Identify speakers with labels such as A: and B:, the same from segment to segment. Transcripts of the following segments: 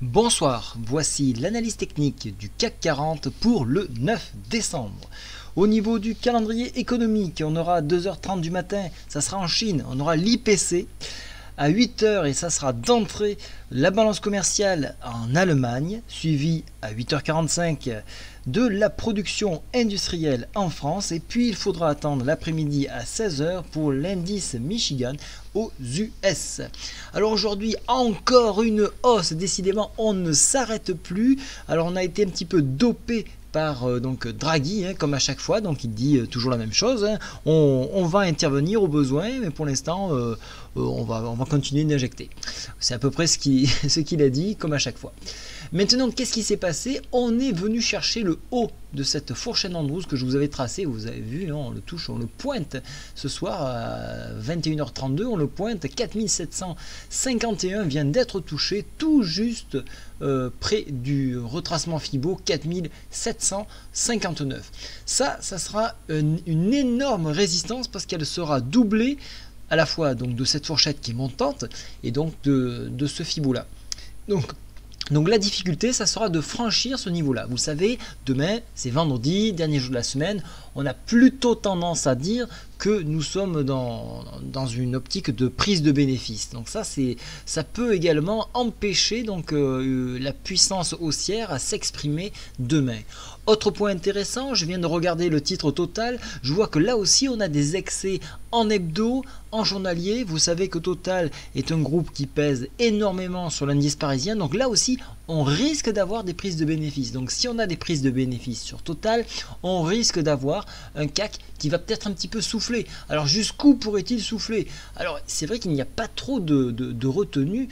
A: Bonsoir, voici l'analyse technique du CAC 40 pour le 9 décembre. Au niveau du calendrier économique, on aura à 2h30 du matin, ça sera en Chine, on aura l'IPC. À 8h, et ça sera d'entrée, la balance commerciale en Allemagne, suivie à 8h45 de la production industrielle en France. Et puis il faudra attendre l'après-midi à 16h pour l'indice Michigan aux US. Alors aujourd'hui, encore une hausse, décidément on ne s'arrête plus. Alors on a été un petit peu dopé par donc Draghi, comme à chaque fois, donc il dit toujours la même chose, on va intervenir au besoin, mais pour l'instant on va continuer d'injecter. C'est à peu près ce qu'il a dit, comme à chaque fois. Maintenant, qu'est-ce qui s'est passé? On est venu chercher le haut de cette fourchette Andrews que je vous avais tracée. Vous avez vu, on le touche, on le pointe ce soir à 21h32, on le pointe. 4751 vient d'être touché tout juste près du retracement Fibo 4759. Ça sera une énorme résistance parce qu'elle sera doublée à la fois donc de cette fourchette qui est montante et donc de ce Fibo là. Donc la difficulté, ça sera de franchir ce niveau-là. Vous savez, demain, c'est vendredi, dernier jour de la semaine. On a plutôt tendance à dire que nous sommes dans une optique de prise de bénéfice. Donc ça peut également empêcher donc, la puissance haussière à s'exprimer demain. Autre point intéressant, je viens de regarder le titre Total. Je vois que là aussi, on a des excès en hebdo, en journalier. Vous savez que Total est un groupe qui pèse énormément sur l'indice parisien. Donc là aussi, on risque d'avoir des prises de bénéfices. Donc si on a des prises de bénéfices sur Total, on risque d'avoir un CAC qui va peut-être un petit peu souffler. Alors jusqu'où pourrait-il souffler? Alors c'est vrai qu'il n'y a pas trop de retenue,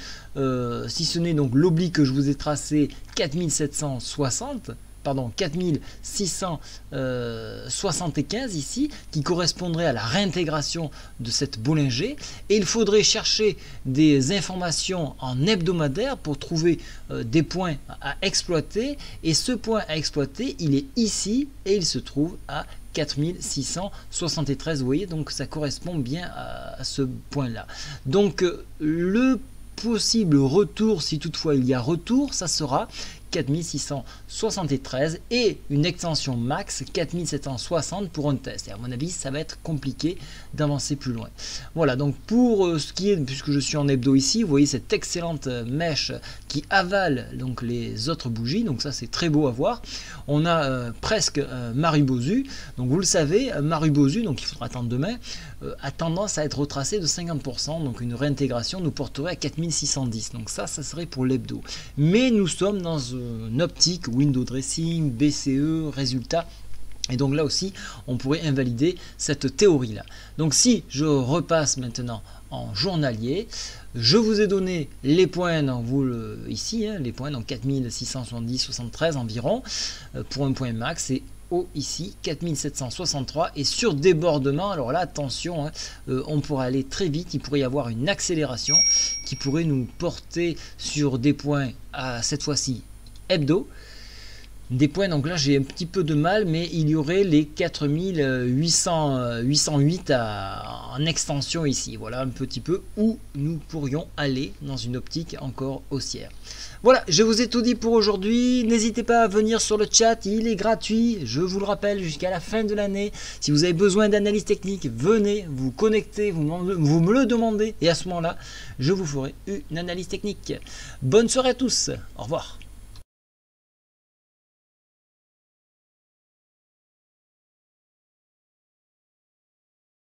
A: si ce n'est donc l'oblique que je vous ai tracé 4675 ici, qui correspondrait à la réintégration de cette Bollinger, et il faudrait chercher des informations en hebdomadaire pour trouver des points à exploiter, et ce point à exploiter, il est ici et il se trouve à 4673, vous voyez, donc ça correspond bien à ce point là. Donc le possible retour, si toutefois il y a retour, ça sera 4673 et une extension max 4760 pour un test. Et à mon avis, ça va être compliqué d'avancer plus loin. Voilà, donc pour ce qui est, puisque je suis en hebdo ici, vous voyez cette excellente mèche qui avale donc les autres bougies, donc ça c'est très beau à voir. On a presque Marubozu, donc vous le savez, Marubozu, donc il faudra attendre demain, a tendance à être retracé de 50%, donc une réintégration nous porterait à 4610, donc ça serait pour l'hebdo. Mais nous sommes dans une optique window dressing, BCE, résultat. Et donc là aussi, on pourrait invalider cette théorie-là. Donc si je repasse maintenant en journalier, je vous ai donné les points ici, les points, donc 4670, 73 environ, pour un point max, et haut ici 4763, et sur débordement, alors là attention, on pourrait aller très vite, il pourrait y avoir une accélération qui pourrait nous porter sur des points à cette fois-ci hebdo, des points, donc là j'ai un petit peu de mal, mais il y aurait les 4808 en extension ici, voilà un petit peu où nous pourrions aller dans une optique encore haussière. Voilà, je vous ai tout dit pour aujourd'hui. N'hésitez pas à venir sur le chat, il est gratuit, je vous le rappelle, jusqu'à la fin de l'année. Si vous avez besoin d'analyse technique, venez, vous connectez, vous me le demandez, et à ce moment-là, je vous ferai une analyse technique. Bonne soirée à tous, au revoir.